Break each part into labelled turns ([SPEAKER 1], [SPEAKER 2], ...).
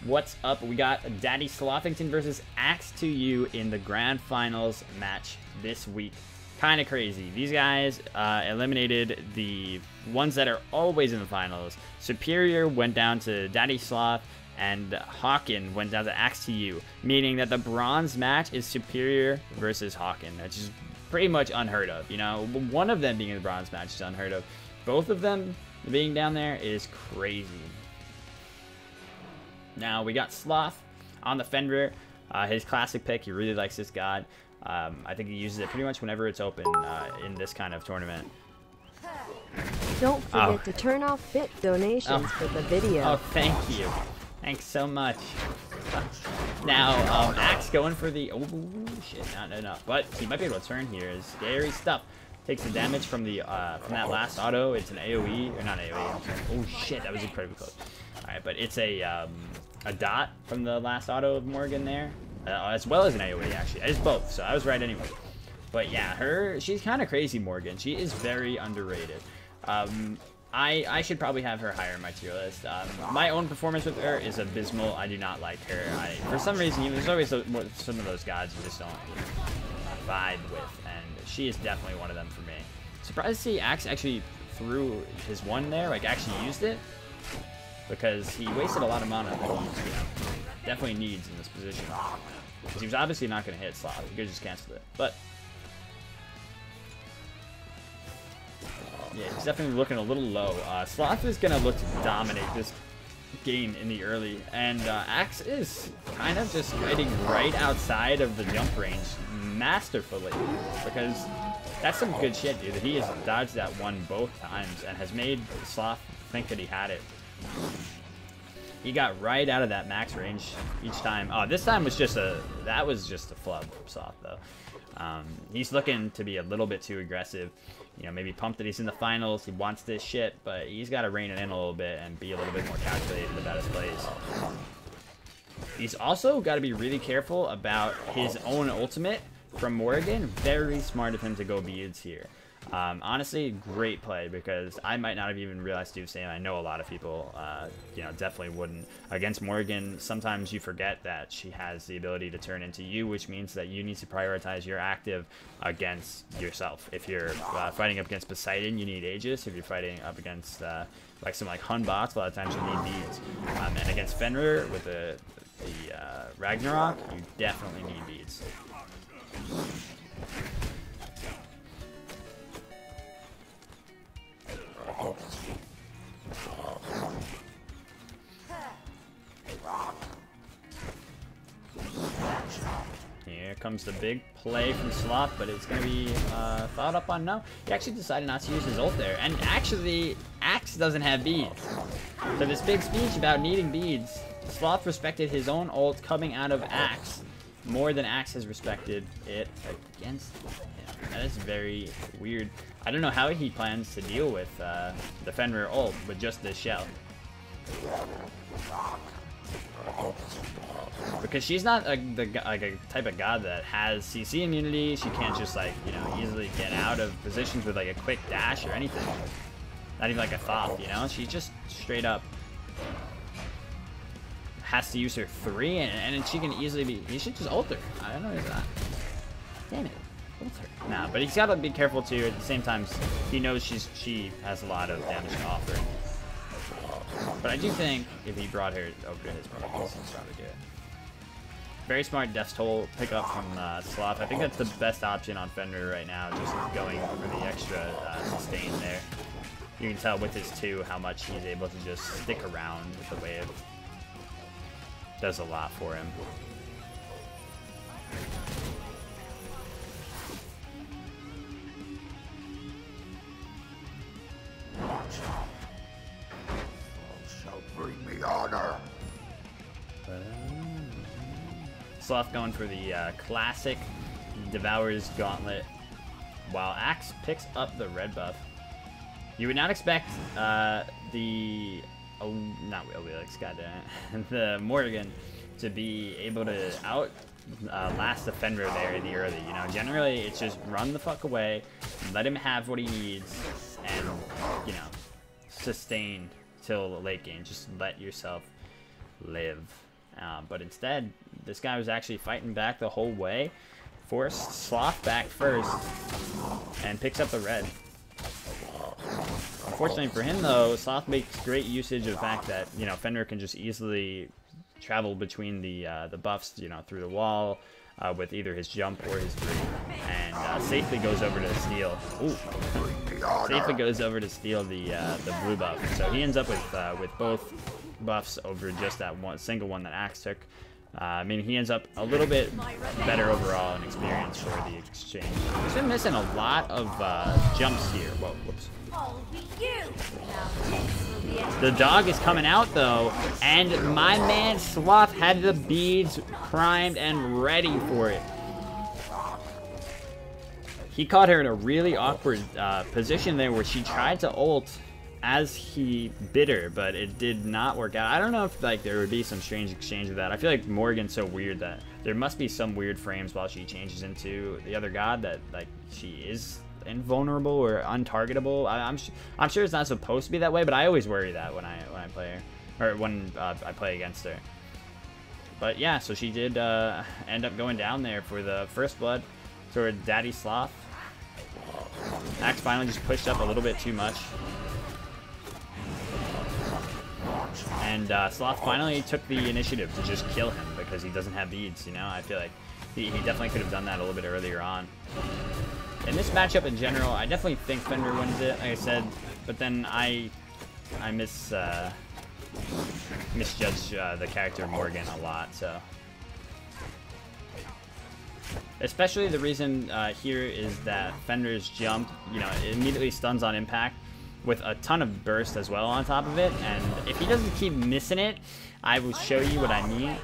[SPEAKER 1] What's up? We got Daddy Slothington versus Axe2U in the grand finals match this week. Kind of crazy. These guys eliminated the ones that are always in the finals. Superior went down to Daddy Sloth, and Hawken went down to Axe2U, meaning that the bronze match is Superior versus Hawken, which is pretty much unheard of. You know, one of them being in the bronze match is unheard of. Both of them being down there is crazy. Now we got Sloth on the Fenrir, his classic pick. He really likes this god. I think he uses it pretty much whenever it's open in this kind of tournament.
[SPEAKER 2] Don't forget to turn off bit donations for the video.
[SPEAKER 1] Oh, thank you. Thanks so much. Now, Axe going for the... Oh, shit. No. But he might be able to turn here. Scary stuff. Takes the damage from the from that last auto. It's an AoE. Or not AoE. Oh, shit. That was incredibly close. Alright, but it's a dot from the last auto of Morrigan there. As well as an AoE, actually. It's both, so I was right anyway. But yeah, she's kind of crazy, Morrigan. She is very underrated. I should probably have her higher in my tier list. My own performance with her is abysmal. I do not like her. For some reason, there's always some of those gods you just don't vibe with, and she is definitely one of them for me. Surprised to see Axe actually threw his one there, like actually used it, because he wasted a lot of mana that he definitely needs in this position. Because he was obviously not going to hit Sloth. He could just cancel it, but yeah, he's definitely looking a little low. Sloth is going to look to dominate this game in the early, and Axe is kind of just getting right outside of the jump range masterfully, because that's some good shit, dude. He has dodged that one both times and has made Sloth think that he had it. He got right out of that max range each time. Oh, this time was just that was just a flub from Sloth, though. He's looking to be a little bit too aggressive. You know, maybe pumped that he's in the finals. He wants this shit, but he's got to rein it in a little bit and be a little bit more calculated about his plays. He's also got to be really careful about his own ultimate from Morrigan. Very smart of him to go beads here. Honestly, great play, because I might not have even realized to do the same. I know a lot of people, you know, definitely wouldn't. Against Morrigan, sometimes you forget that she has the ability to turn into you, which means that you need to prioritize your active against yourself. If you're fighting up against Poseidon, you need Aegis. If you're fighting up against like some like Hun bots, a lot of times you need beads. And against Fenrir with the Ragnarok, you definitely need beads. Here comes the big play from Sloth, but it's going to be thought up on no. He actually decided not to use his ult there. And actually, Axe doesn't have beads. So this big speech about needing beads, Sloth respected his own ult coming out of Axe more than Axe has respected it against him. That is very weird. I don't know how he plans to deal with the Fenrir ult with just this shell. Because she's not like a type of god that has CC immunity. She can't just like, you know, easily get out of positions with like a quick dash or anything. Not even like a Thoth, you know? She just straight up has to use her 3 and she can easily be... He should just ult her. I don't know that. Damn it. Ult her. Nah, but he's got to be careful too. At the same time, he knows she has a lot of damage to offer. But I do think if he brought her over to his purpose, he's probably good. Very smart Death's Toll pickup from Sloth. I think that's the best option on Fenrir right now, just going for the extra sustain there. You can tell with his 2 how much he's able to just stick around with the wave. Does a lot for him.
[SPEAKER 3] Bring me honor.
[SPEAKER 1] Sloth going for the classic Devourer's Gauntlet, while Axe picks up the red buff. You would not expect not Wheelwheelix, goddamn, the Morrigan to be able to last the Fenrir there in the early. You know, generally it's just run the fuck away, let him have what he needs, and you know, sustain till the late game. Just let yourself live. But instead, this guy was actually fighting back the whole way. Forced Sloth back first and picks up the red. Unfortunately for him, though, Sloth makes great usage of the fact that, you know, Fenrir can just easily travel between the buffs, you know, through the wall with either his jump or his 3, and safely goes over to steal. Ooh. Safely goes over to steal the blue buff. So he ends up with both buffs over just that single one that Axe took. I mean, he ends up a little bit better overall in experience for the exchange. He's been missing a lot of jumps here. Whoa, whoops. The dog is coming out, though, and my man Sloth had the beads primed and ready for it. He caught her in a really awkward position there where she tried to ult as he bit her, but it did not work out. I don't know if like there would be some strange exchange with that. I feel like Morrigan's so weird that there must be some weird frames while she changes into the other god that like she is invulnerable or untargetable. I'm sure it's not supposed to be that way, but I always worry that when I play her, or when I play against her. But yeah, so she did end up going down there for the first blood toward Daddy Sloth. Axe finally just pushed up a little bit too much. And Sloth finally took the initiative to just kill him because he doesn't have beads, you know? I feel like he definitely could have done that a little bit earlier on. In this matchup in general, I definitely think Fenrir wins it, like I said, but then I misjudge the character Morrigan a lot, so. Especially the reason here is that Fenrir's jump, you know, immediately stuns on impact with a ton of burst as well on top of it, and if he doesn't keep missing it, I will show you what I mean.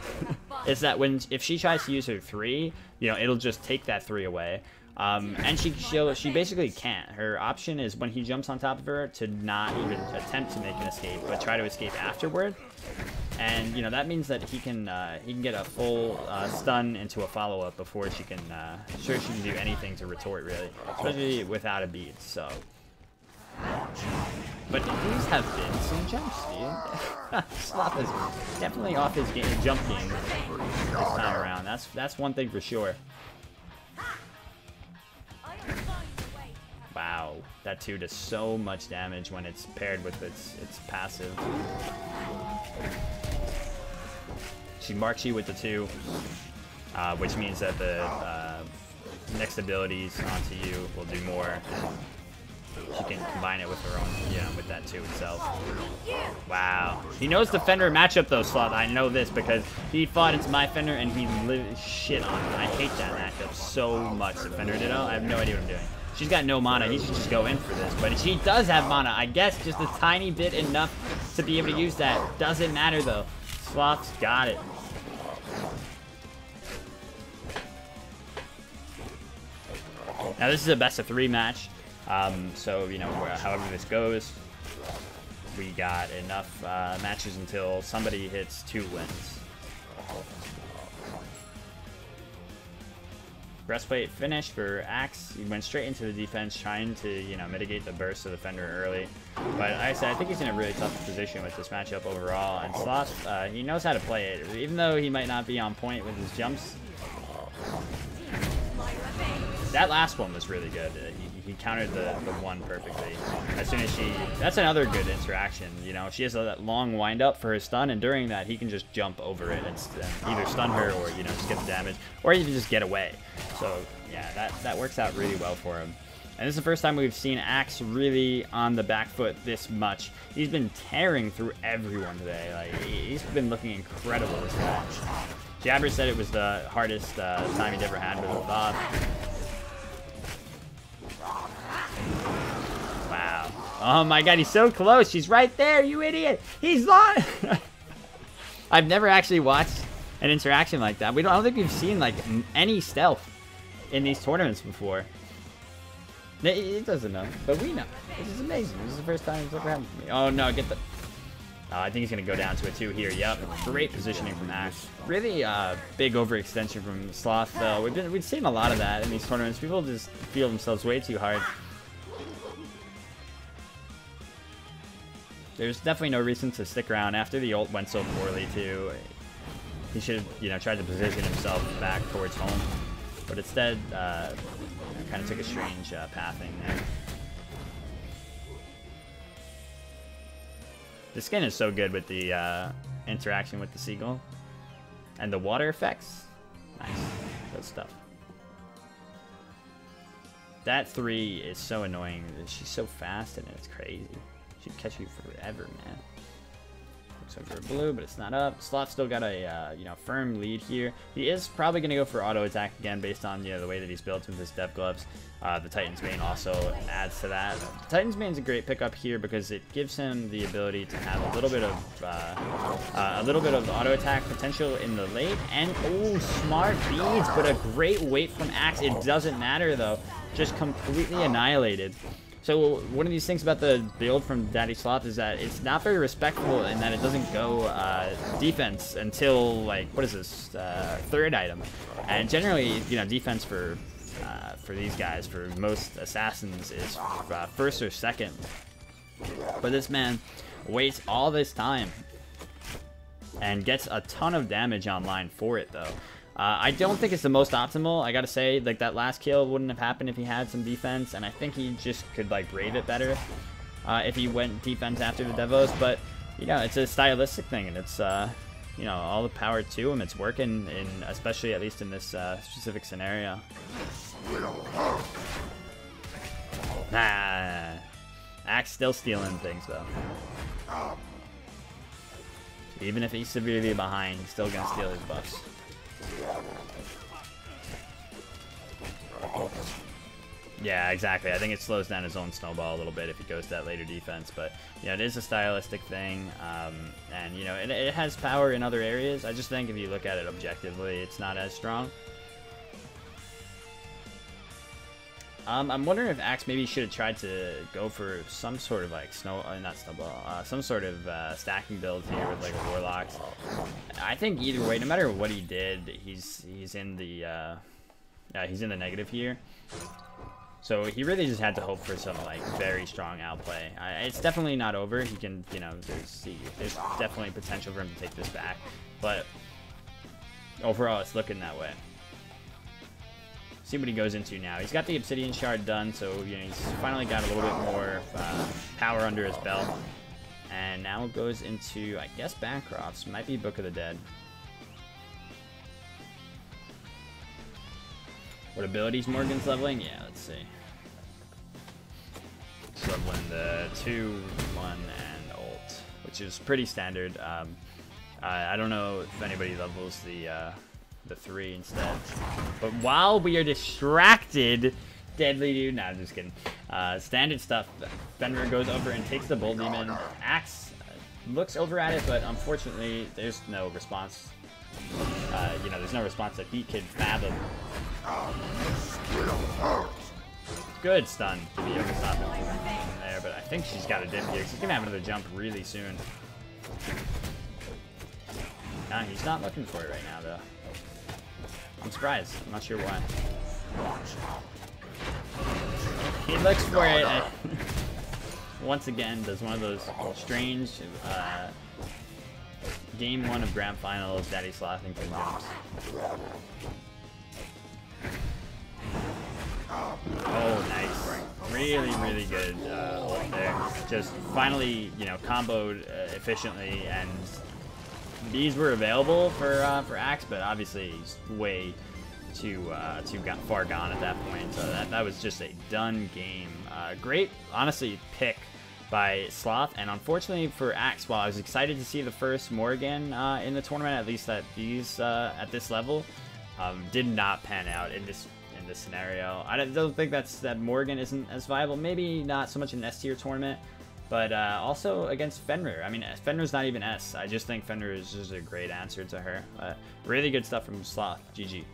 [SPEAKER 1] Is that if she tries to use her 3, you know, it'll just take that 3 away. And she basically can't. Her option is when he jumps on top of her to not even attempt to make an escape, but try to escape afterward. And you know that means that he can get a full stun into a follow-up before she can she can do anything to retort, really, especially without a bead. So, but these have been some jumps, dude. Sloth is definitely off his jump game this time around. That's one thing for sure. Wow, that 2 does so much damage when it's paired with its passive. She marks you with the 2, which means that the next abilities onto you will do more. She can combine it with her own, you know, with that 2 itself. Wow. He knows the Fenrir matchup though, Sloth. I know this because he fought into my Fenrir and he shit on it. I hate that matchup so much. The Fenrir Ditto, I have no idea what I'm doing. She's got no mana. He should just go in for this. But she does have mana. I guess just a tiny bit enough to be able to use that. Doesn't matter though. Sloth's got it. Now this is a best of 3 match. So, you know, however this goes, we got enough matches until somebody hits 2 wins. Breastplate finish for Axe. He went straight into the defense, trying to, you know, mitigate the burst of the Fenrir early. But like I said, I think he's in a really tough position with this matchup overall. And Sloth, he knows how to play it, even though he might not be on point with his jumps. That last one was really good. He countered the 1 perfectly. As soon as that's another good interaction. You know, she has a long wind up for her stun, and during that, he can just jump over it and either stun her or, you know, just get the damage, or even just get away. So yeah, that works out really well for him. And this is the first time we've seen Axe really on the back foot this much. He's been tearing through everyone today. Like he's been looking incredible this match. Jabber said it was the hardest time he'd ever had with a Bob. Wow. Oh my god, he's so close. She's right there, you idiot. He's on. I've never actually watched an interaction like that. I don't think we've seen like any stealth in these tournaments before. It doesn't know, but we know. This is amazing. This is the first time it's ever happened to me. Oh no, get the... I think he's going to go down to a 2 here. Yep, great positioning from Axe. Really big overextension from Sloth, though. We've seen a lot of that in these tournaments. People just feel themselves way too hard. There's definitely no reason to stick around after the ult went so poorly, too. He should have, you know, tried to position himself back towards home, but instead, kind of took a strange pathing there. This skin is so good with the interaction with the seagull and the water effects. Nice, good stuff. That 3 is so annoying. She's so fast and it's crazy. She'd catch you forever, man. Looks over blue, but it's not up. Sloth still got a you know, firm lead here. He is probably going to go for auto attack again based on, you know, the way that he's built with his dev gloves. The Titan's Bane also adds to that. The Titan's Bane's a great pickup here because it gives him the ability to have a little bit of auto attack potential in the late. And oh, smart beads, but a great wait from Axe. It doesn't matter though, just completely annihilated. So one of these things about the build from Daddy Sloth is that it's not very respectful in that it doesn't go defense until, like, what is this, third item. And generally, you know, defense for these guys, for most assassins, is first or second. But this man waits all this time and gets a ton of damage online for it, though. I don't think it's the most optimal. I gotta say, like, that last kill wouldn't have happened if he had some defense, and I think he just could, like, brave it better if he went defense after the Devos. But, you know, it's a stylistic thing, and it's, you know, all the power to him. It's working, especially at least in this specific scenario. Nah, Axe still stealing things, though. Even if he's severely behind, he's still gonna steal his buffs. Yeah, exactly. I think it slows down his own snowball a little bit if he goes to that later defense. But yeah, it is a stylistic thing, and you know, it has power in other areas. I just think if you look at it objectively, it's not as strong. I'm wondering if Axe maybe should have tried to go for some sort of like not snowball, some sort of stacking build here with like a warlocks. I think either way, no matter what he did, he's in the negative here. So he really just had to hope for some like very strong outplay. It's definitely not over. He can, you know, there's definitely potential for him to take this back, but overall, it's looking that way. See what he goes into now. He's got the Obsidian Shard done, so you know, he's finally got a little bit more power under his belt. And now goes into, I guess, Bancrofts. Might be Book of the Dead. What abilities Morrigan's leveling? Yeah, let's see. He's leveling the 2, 1, and ult, which is pretty standard. I don't know if anybody levels the 3 instead. But while we are distracted, Deadly Dude, nah, I'm just kidding. Standard stuff. Fenrir goes over and takes the Bull Demon. Axe looks over at it, but unfortunately, there's no response. You know, there's no response that he could fathom. Good stun to be able to stop him from there, but I think she's got a dip here. She's gonna have another jump really soon. Nah, he's not looking for it right now, though. I'm surprised. I'm not sure why. He looks for it. Once again, does one of those strange game 1 of grand finals Daddy Slothington jumps. Oh, nice. Really, really good ult there. Just finally, you know, comboed efficiently, and these were available for Axe, but obviously he's way too far gone at that point. So that was just a done game. Great, honestly, pick by Sloth, and unfortunately for Axe, while I was excited to see the first Morrigan in the tournament, at least at at this level, did not pan out in this scenario. I don't think that Morrigan isn't as viable. Maybe not so much in an S tier tournament, but also against Fenrir. I mean, Fenrir's not even S. I just think Fenrir is just a great answer to her. Really good stuff from Sloth. GG.